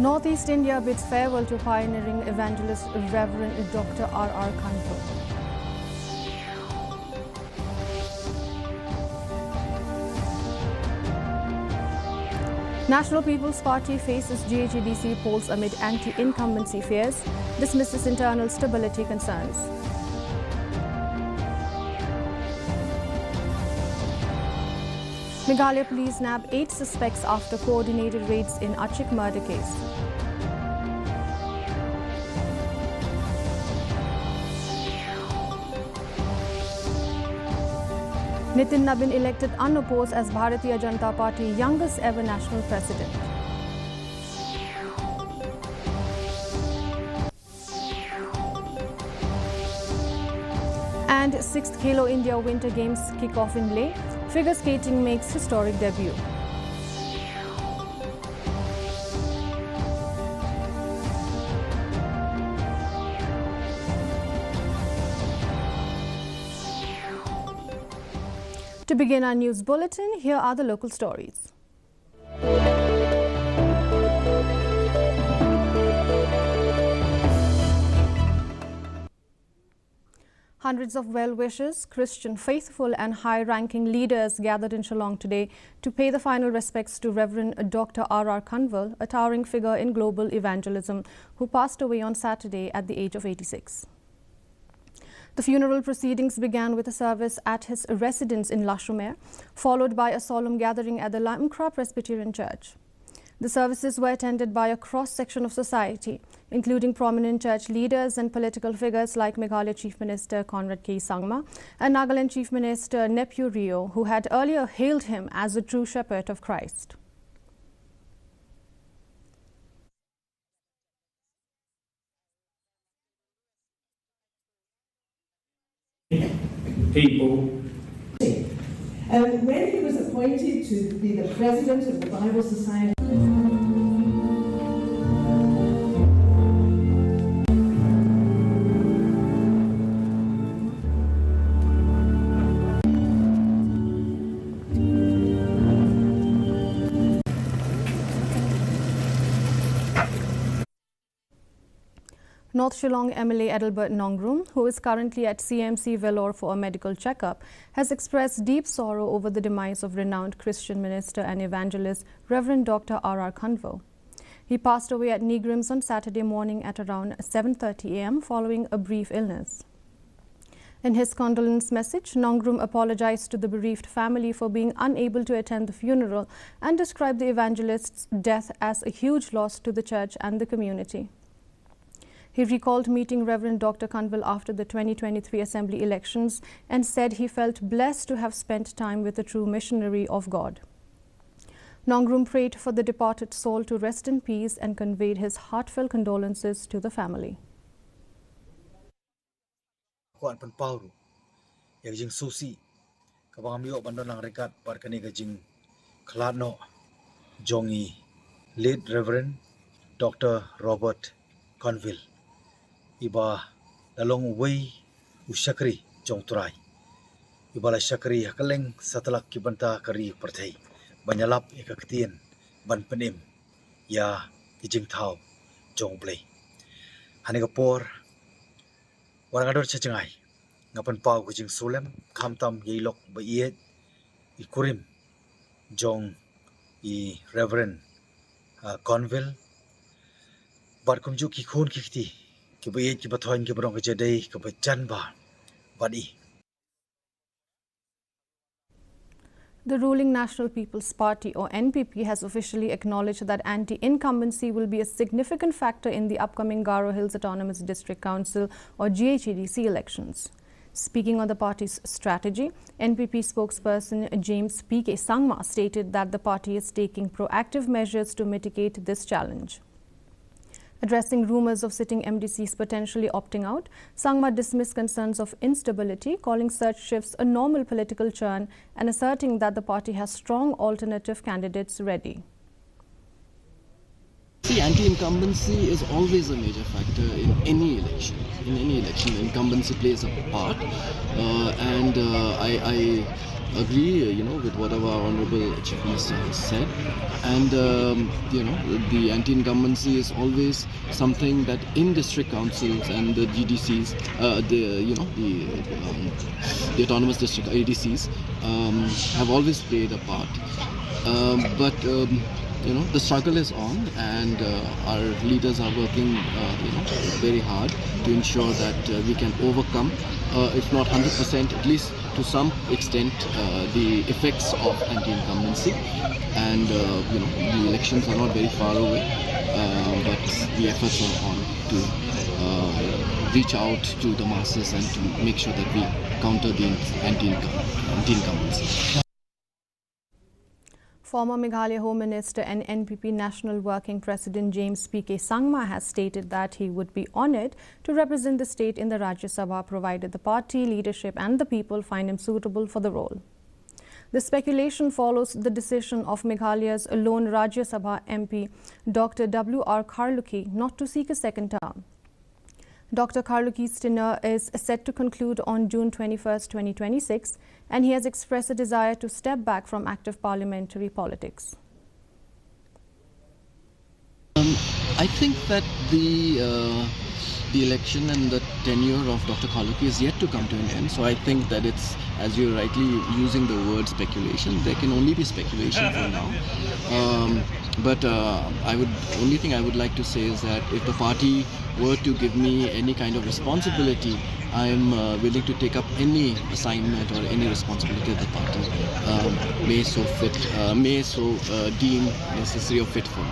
Northeast India bids farewell to pioneering evangelist Reverend Dr. R.R. Kanpur. National People's Party faces GHEDC polls amid anti-incumbency fears, dismisses internal stability concerns. Meghalaya police nab 8 suspects after coordinated raids in Achik murder case. Nitin Nabin elected unopposed as Bharatiya Janata Party youngest ever national president. And 6th Khelo India Winter Games kick off in Leh. Figure skating makes historic debut. To begin our news bulletin, here are the local stories. Hundreds of well-wishers, Christian faithful and high-ranking leaders gathered in Shillong today to pay the final respects to Reverend Dr. R.R. Kanwal, a towering figure in global evangelism, who passed away on Saturday at the age of 86. The funeral proceedings began with a service at his residence in Lashumer, followed by a solemn gathering at the Lamkra Presbyterian Church. The services were attended by a cross-section of society, including prominent church leaders and political figures like Meghalaya Chief Minister Conrad K. Sangma and Nagaland Chief Minister Nephew Rio, who had earlier hailed him as a true shepherd of Christ. People. When he was appointed to be the president of the Bible Society, North Shillong MLA Adelbert Nongrum, who is currently at CMC Vellore for a medical checkup, has expressed deep sorrow over the demise of renowned Christian minister and evangelist Reverend Dr. R.R. Kanwal. He passed away at Negrims on Saturday morning at around 7:30 a.m. following a brief illness. In his condolence message, Nongrum apologized to the bereaved family for being unable to attend the funeral and described the evangelist's death as a huge loss to the church and the community. He recalled meeting Reverend Dr. Kanwal after the 2023 Assembly elections and said he felt blessed to have spent time with a true missionary of God. Nongrum prayed for the departed soul to rest in peace and conveyed his heartfelt condolences to the family. Kuan penpauru yang jing susi kabamio bandon lang rekat parkani gajing klano jongi late Reverend Dr. Robert Kanwal iba lalong way usyakri jong turai iba la syakri hakaleng setelah kibanta kari pertai banyalap ikaktian ban penim ya kijing tau jong play hanigapor warangador cachengai ngapan pau kijing sulem kamtam yilok baiet ikurim jong i Reverend Kanwal Barkum ju ki khon kikti ki bayet ki bathoin ki brong ke jadai ke bacan ba badi. The ruling National People's Party or NPP has officially acknowledged that anti-incumbency will be a significant factor in the upcoming Garo Hills Autonomous District Council or GHEDC elections. Speaking on the party's strategy, NPP spokesperson James P.K. Sangma stated that the party is taking proactive measures to mitigate this challenge. Addressing rumors of sitting MDCs potentially opting out, Sangma dismissed concerns of instability, calling such shifts a normal political churn and asserting that the party has strong alternative candidates ready. See, anti-incumbency is always a major factor in any election. In any election, incumbency plays a part, and I agree, with whatever our Honorable Chief Minister has said. And, the anti-incumbency is always something that in district councils and the GDCs, the autonomous district ADCs, have always played a part. But the struggle is on, and our leaders are working, very hard to ensure that we can overcome, if not 100%, at least to some extent, the effects of anti-incumbency. And the elections are not very far away, but the efforts are on to reach out to the masses and to make sure that we counter the anti-incumbency. Former Meghalaya Home Minister and NPP National Working President James P.K. Sangma has stated that he would be honoured to represent the state in the Rajya Sabha provided the party leadership and the people find him suitable for the role. The speculation follows the decision of Meghalaya's lone Rajya Sabha MP Dr. W.R. Kharluki not to seek a second term. Dr. Kharluki's tenure is set to conclude on June 21, 2026, and he has expressed a desire to step back from active parliamentary politics. I think that the election and the tenure of Dr. Kharluki is yet to come to an end. So I think that it's, as you're rightly using the word speculation, there can only be speculation for now. But only thing I would like to say is that if the party were to give me any kind of responsibility, I am willing to take up any assignment or any responsibility that the party may so deem necessary or fit for me.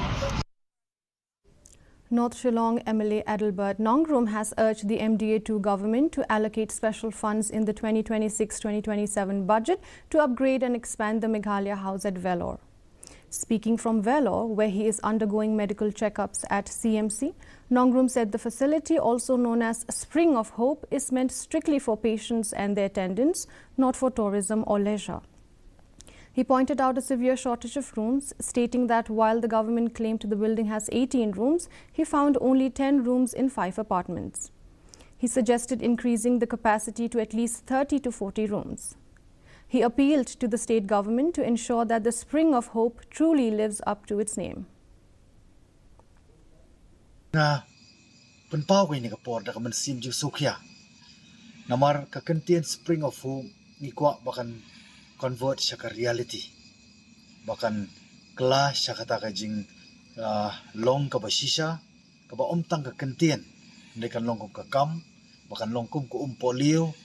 North Shillong MLA Adelbert Nongrum has urged the MDA-2 government to allocate special funds in the 2026-2027 budget to upgrade and expand the Meghalaya House at Vellore. Speaking from Vellore, where he is undergoing medical checkups at CMC, Nongrum said the facility, also known as Spring of Hope, is meant strictly for patients and their attendants, not for tourism or leisure. He pointed out a severe shortage of rooms, stating that while the government claimed the building has 18 rooms, he found only 10 rooms in 5 apartments. He suggested increasing the capacity to at least 30 to 40 rooms. He appealed to the state government to ensure that the Spring of Hope truly lives up to its name. Namar kakentian Spring of Hope ni kwa bakan convert siya ka reality. Bakan kla siya kata ka jing long ka basisya, ka ba omtang kakentian. Hindi kan long kong kakam, bakan long kong ko umpolio,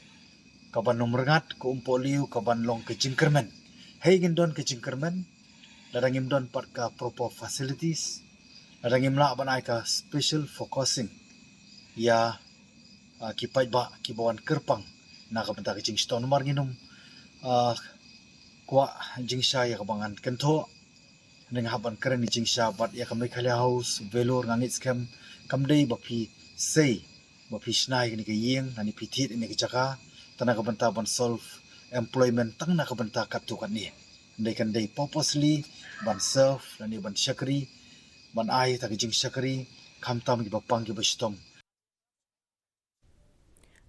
kaban nomrengat ko umpolio, kaban long ka jingkermen. Haygin don ka jingkermen, ladangim don part ka proper facilities, ladangim la ban ay ka special focusing. Ya kipay ba kibawan kerpang nakabenta ka jing stone marginum kwa jing sya ya kabangan kento ning haban keren ni jing sya bat ya ka Meghalaya House Vellore ngangit scam kamdei bapi sei bapi snai ni ka yeng ani pitit ni ka jaka tanaka benta ban solve employment tang nakabenta katu kan ni ndai kan dei purposely ban serve ani ban syakri ban ai ta ka jing syakri kamtam ki bapang ki bastom.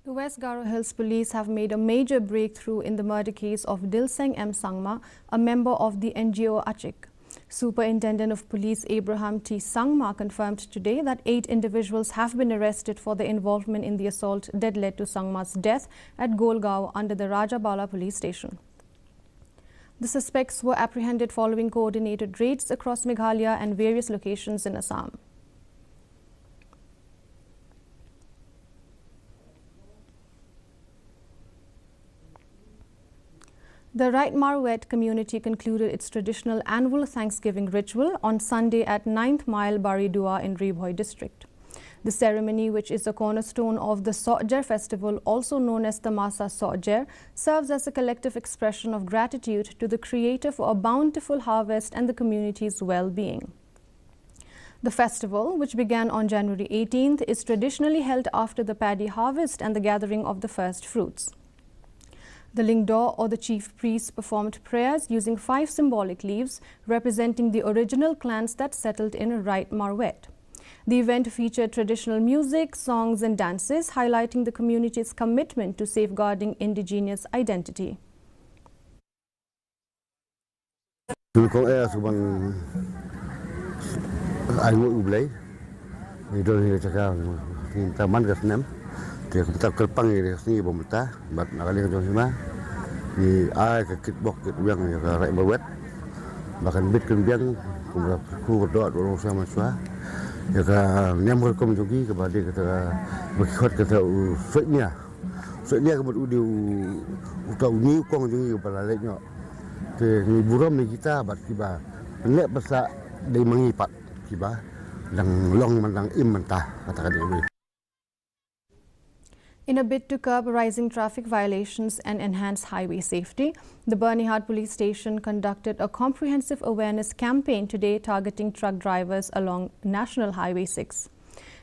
The West Garo Hills Police have made a major breakthrough in the murder case of Dilseng M. Sangma, a member of the NGO Achik. Superintendent of Police Abraham T. Sangma confirmed today that 8 individuals have been arrested for their involvement in the assault that led to Sangma's death at Golgaon under the Rajabala police station. The suspects were apprehended following coordinated raids across Meghalaya and various locations in Assam. The Right Marwet community concluded its traditional annual Thanksgiving ritual on Sunday at 9th Mile Baridua in Rebhoy district. The ceremony, which is a cornerstone of the Sotjer festival, also known as the Masa Sotjer, serves as a collective expression of gratitude to the Creator for a bountiful harvest and the community's well-being. The festival, which began on January 18th, is traditionally held after the paddy harvest and the gathering of the first fruits. The Lingdor, or the chief priest, performed prayers using 5 symbolic leaves representing the original clans that settled in Right Marwet. The event featured traditional music, songs and dances, highlighting the community's commitment to safeguarding indigenous identity. Tulkong subang ayu ublay. Itu ni cakap ni taman ke senam. Dia kita kelpang ni sini bomta. Bat nakali ke jong hima. Di ai ke kitbok ke biang ya ke rai bawet. Bahkan bit ke biang ku berdoa orang sama sua. Ya ke nyamur kom jogi ke badi kata berkhot kata suitnya. Suitnya ke berudi utau ni kong jogi ke balaleknya. Ni buram ni kita bat kiba nek basa dei mengipat kiba dang long mandang im mentah katakan ini. In a bid to curb rising traffic violations and enhance highway safety, the Burnihart Police Station conducted a comprehensive awareness campaign today targeting truck drivers along National Highway 6.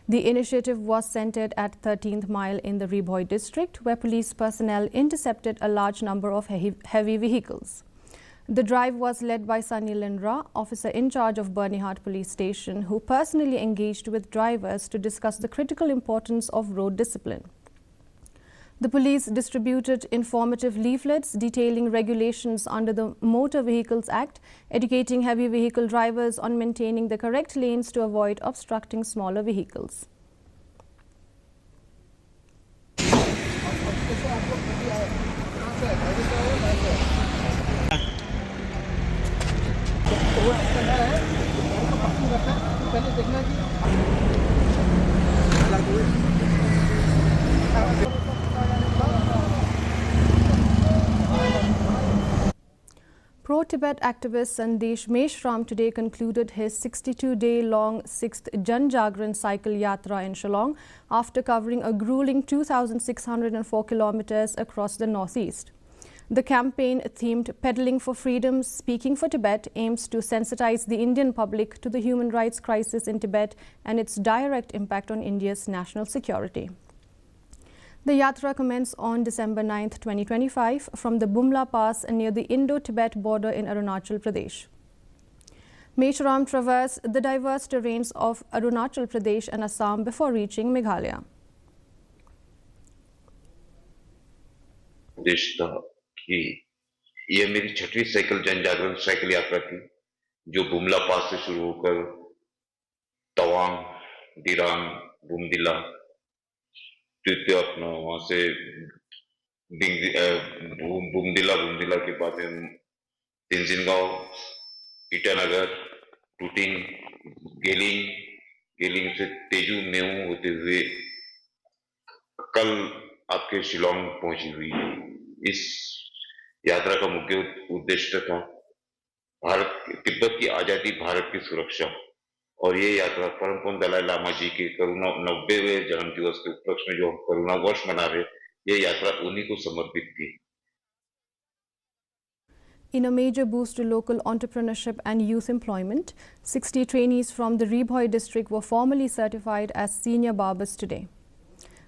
The initiative was centered at 13th Mile in the Ribhoi district, where police personnel intercepted a large number of heavy vehicles. The drive was led by Sunny Lindra, officer in charge of Burnihart Police Station, who personally engaged with drivers to discuss the critical importance of road discipline. The police distributed informative leaflets detailing regulations under the Motor Vehicles Act, educating heavy vehicle drivers on maintaining the correct lanes to avoid obstructing smaller vehicles. Pro-Tibet activist Sandesh Meshram today concluded his 62-day-long 6th Jan Jagran cycle yatra in Shillong after covering a grueling 2,604 kilometers across the northeast. The campaign, themed Pedaling for Freedom, Speaking for Tibet, aims to sensitize the Indian public to the human rights crisis in Tibet and its direct impact on India's national security. The yatra commenced on December 9, 2025 from the Bumla Pass near the Indo-Tibet border in Arunachal Pradesh. Meshram traversed the diverse terrains of Arunachal Pradesh and Assam before reaching Meghalaya. ये मेरी छठवीं cycle जन जागरण cycle यात्रा थी जो बुमला पास से शुरू होकर तवांग, दिरांग, बुमदिला, तृतीय अपना वहां से बुमदिला के बाद तेंजिनगांव, ईटानगर, टूटिंग, गेलिंग से तेजू मेऊ होते हुए कल आपके शिलोंग पहुंची हुई है। इस यात्रा का मुख्य उद्देश्य था तिब्बत की आजादी, भारत की सुरक्षा, और ये यात्रा परम पूज्य दलाई लामा जी के करुणा 90वें जन्म दिवस के उपलक्ष्य में जो हम करुणा वर्ष मना रहे, ये यात्रा उन्हीं को समर्पित थी। In a major boost to local entrepreneurship and youth employment, 60 trainees from the Ribhoi district were formally certified as senior barbers today.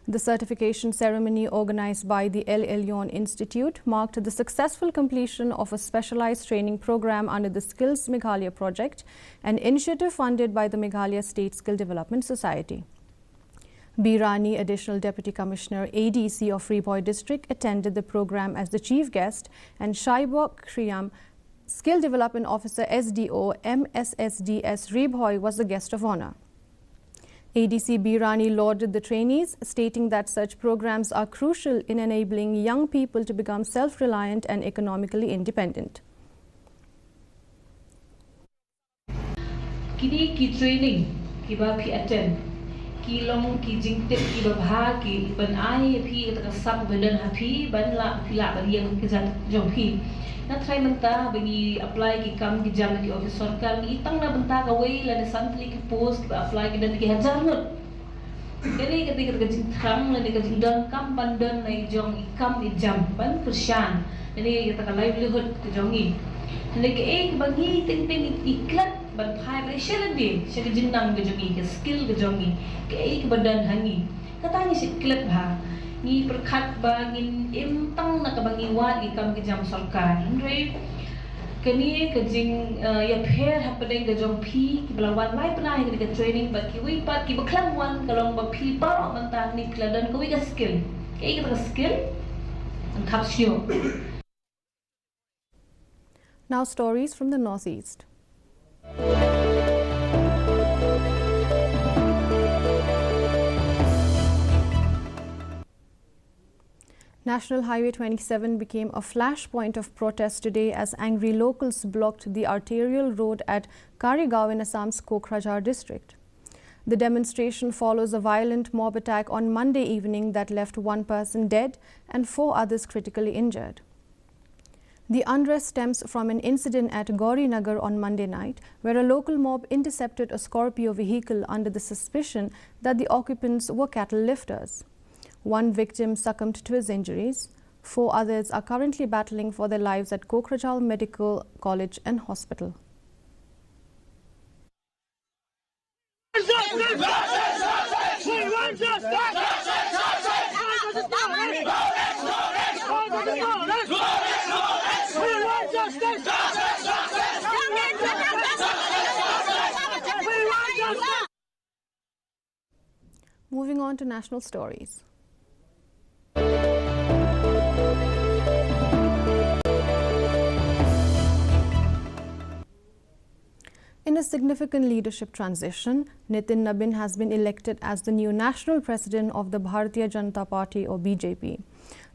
The certification ceremony organized by the El Elyon Institute marked the successful completion of a specialized training program under the Skills Meghalaya project, an initiative funded by the Meghalaya State Skill Development Society. B. Rani, Additional Deputy Commissioner ADC of Ribhoi district, attended the program as the chief guest, and Shaibok Kriyam, Skill Development Officer SDO MSSDS Ribhoi, was the guest of honor. ADC B. Rani lauded the trainees, stating that such programs are crucial in enabling young people to become self-reliant and economically independent. Kini ki training ki ba phi attend ki long ki jing tip ki ba bha ki ban ai phi ta sab bedan ha phi ban la phi la ban yang ki jat jong phi na try menta bagi apply ki kam ki jam ki office sarkar ni tang na benta ka wei la de santli ki post ki apply ki dan ki hajar not jadi ketika ka jing thrang la ka jing dan kam ban dan nai jong ikam i jam ban persyan jadi kita ka livelihood ki jong ni jadi ke ek bagi ting ting iklat ban phai ba shela di shela jing nang ke jong ni ke skill ke jong ni ke ek badan hangi kata ni siklat bha ni perkhat bangin imtang na kabangin wat gi kam ki jam sarkar indre kani ke jing ya pher happening ke jong phi ki belawat lai pernah ke training ba ki wi pat ki baklang wan kalong ba phi pa mentang ni kladan ko wi ka skill ke skill and capsule. Now stories from the northeast. National Highway 27 became a flashpoint of protest today as angry locals blocked the arterial road at Karigaon in Assam's Kokrajhar district. The demonstration follows a violent mob attack on Monday evening that left one person dead and 4 others critically injured. The unrest stems from an incident at Gaurinagar on Monday night, where a local mob intercepted a Scorpio vehicle under the suspicion that the occupants were cattle lifters. One victim succumbed to his injuries. 4 others are currently battling for their lives at Kokrajhar Medical College and Hospital. Moving on to national stories. In a significant leadership transition, Nitin Nabin has been elected as the new national president of the Bharatiya Janata Party or BJP.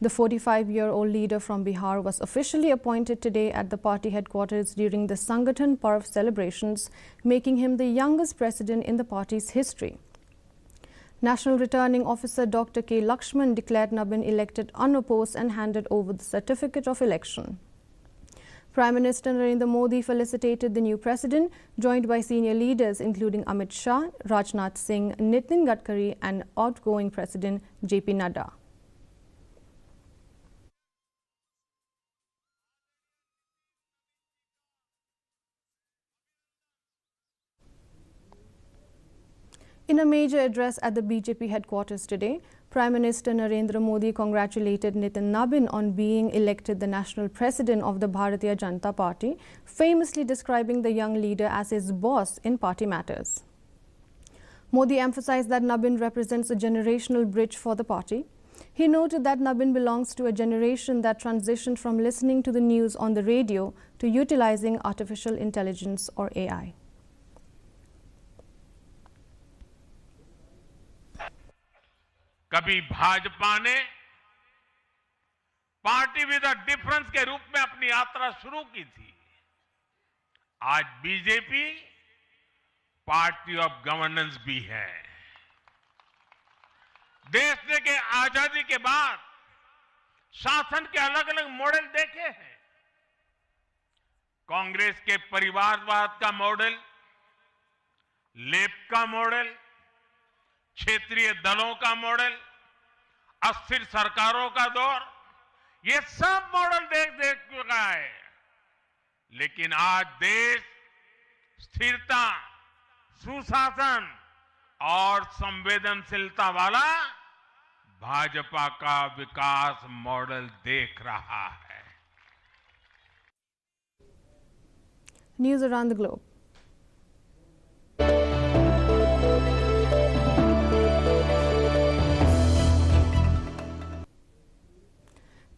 The 45-year-old leader from Bihar was officially appointed today at the party headquarters during the Sangathan Parv celebrations, making him the youngest president in the party's history. National Returning Officer Dr. K. Lakshman declared Nabin elected unopposed and handed over the certificate of election. Prime Minister Narendra Modi felicitated the new president, joined by senior leaders including Amit Shah, Rajnath Singh, Nitin Gadkari and outgoing President J.P. Nadda. In a major address at the BJP headquarters today, Prime Minister Narendra Modi congratulated Nitin Nabin on being elected the national president of the Bharatiya Janata Party, famously describing the young leader as his boss in party matters. Modi emphasized that Nabin represents a generational bridge for the party. He noted that Nabin belongs to a generation that transitioned from listening to the news on the radio to utilizing artificial intelligence or AI. कभी भाजपा ने party with a difference के रूप में अपनी यात्रा शुरू की थी। आज बीजेपी पार्टी ऑफ गवर्नेंस भी है। देश के आजादी के बाद शासन के अलग अलग मॉडल देखे हैं। कांग्रेस के परिवारवाद का मॉडल, लेप का मॉडल, क्षेत्रीय दलों का मॉडल, अस्थिर सरकारों का दौर, ये सब मॉडल देख चुका है। लेकिन आज देश स्थिरता, सुशासन और संवेदनशीलता वाला भाजपा का विकास मॉडल देख रहा है। News around the globe.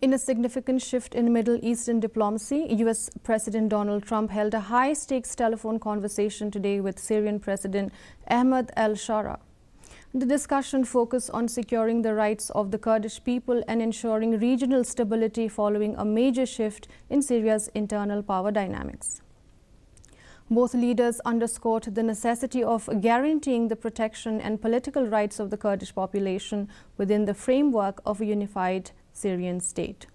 In a significant shift in Middle Eastern diplomacy, U.S. President Donald Trump held a high-stakes telephone conversation today with Syrian President Ahmed al-Shara. The discussion focused on securing the rights of the Kurdish people and ensuring regional stability following a major shift in Syria's internal power dynamics. Both leaders underscored the necessity of guaranteeing the protection and political rights of the Kurdish population within the framework of a unified Syrian state.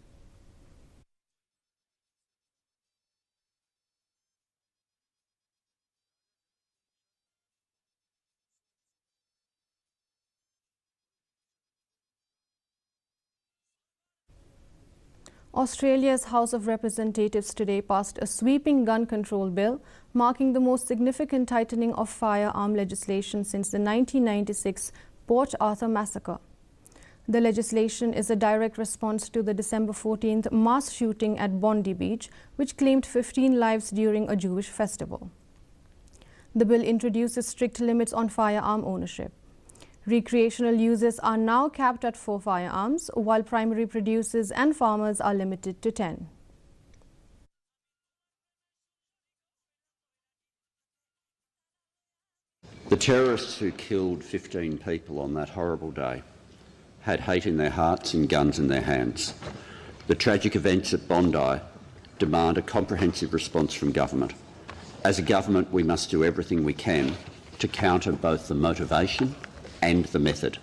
Australia's House of Representatives today passed a sweeping gun control bill, marking the most significant tightening of firearm legislation since the 1996 Port Arthur massacre. The legislation is a direct response to the December 14th mass shooting at Bondi Beach, which claimed 15 lives during a Jewish festival. The bill introduces strict limits on firearm ownership. Recreational users are now capped at 4 firearms, while primary producers and farmers are limited to 10. The terrorists who killed 15 people on that horrible day had hate in their hearts and guns in their hands. The tragic events at Bondi demand a comprehensive response from government. As a government, we must do everything we can to counter both the motivation and the method.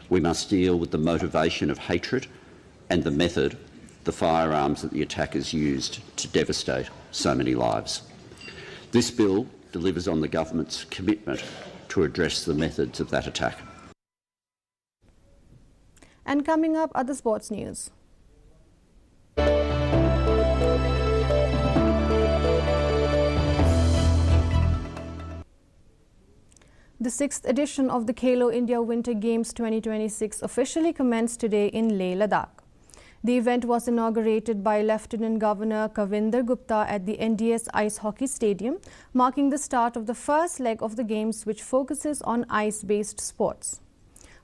We must deal with the motivation of hatred and the method, the firearms that the attackers used to devastate so many lives. This bill delivers on the government's commitment to address the methods of that attack. And coming up are the sports news. The 6th edition of the Khelo India Winter Games 2026 officially commenced today in Leh, Ladakh. The event was inaugurated by Lieutenant Governor Kavinder Gupta at the NDS Ice Hockey Stadium, marking the start of the first leg of the Games, which focuses on ice-based sports.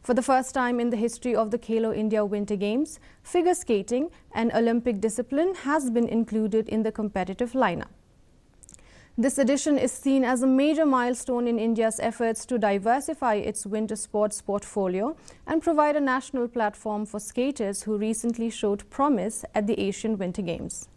For the first time in the history of the Khelo India Winter Games, figure skating, an Olympic discipline, has been included in the competitive lineup. This edition is seen as a major milestone in India's efforts to diversify its winter sports portfolio and provide a national platform for skaters who recently showed promise at the Asian Winter Games.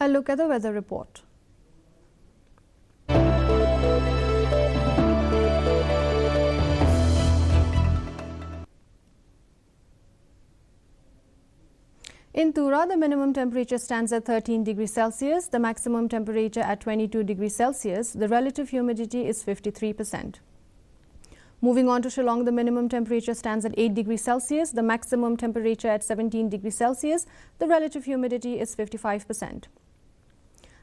A look at the weather report. In Tura, the minimum temperature stands at 13 degrees Celsius, the maximum temperature at 22 degrees Celsius. The relative humidity is 53%. Moving on to Shillong, the minimum temperature stands at 8 degrees Celsius, the maximum temperature at 17 degrees Celsius. The relative humidity is 55%.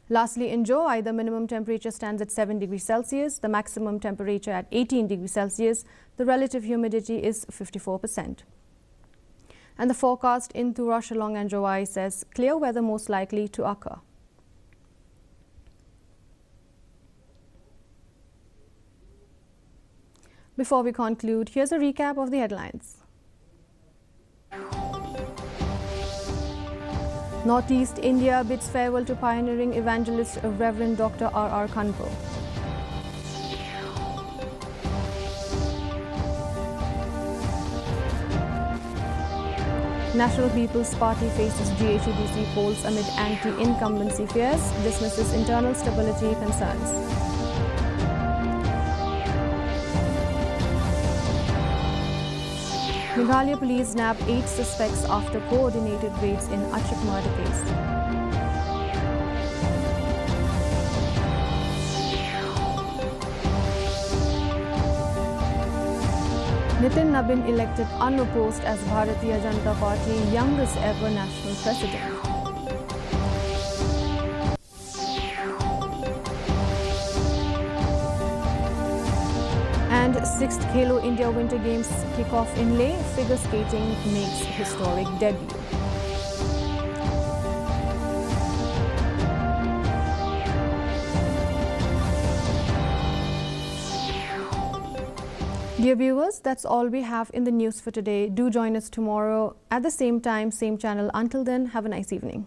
Lastly, in Joy, the minimum temperature stands at 7 degrees Celsius, the maximum temperature at 18 degrees Celsius. The relative humidity is 54%. And the forecast in Tura, Shillong and Joy says clear weather most likely to occur. Before we conclude, here's a recap of the headlines. Northeast India bids farewell to pioneering evangelist Reverend Dr. R.R. Kanpo. National People's Party faces GHEDC polls amid anti-incumbency fears, dismisses internal stability concerns. Meghalaya police nabbed 8 suspects after coordinated raids in Achik murder case. Nitin Nabin elected unopposed as Bharatiya Janata Party youngest ever national president. And 6th Khelo India Winter Games kick-off in Leh, figure skating makes historic debut. Dear viewers, that's all we have in the news for today. Do join us tomorrow at the same time, same channel. Until then, have a nice evening.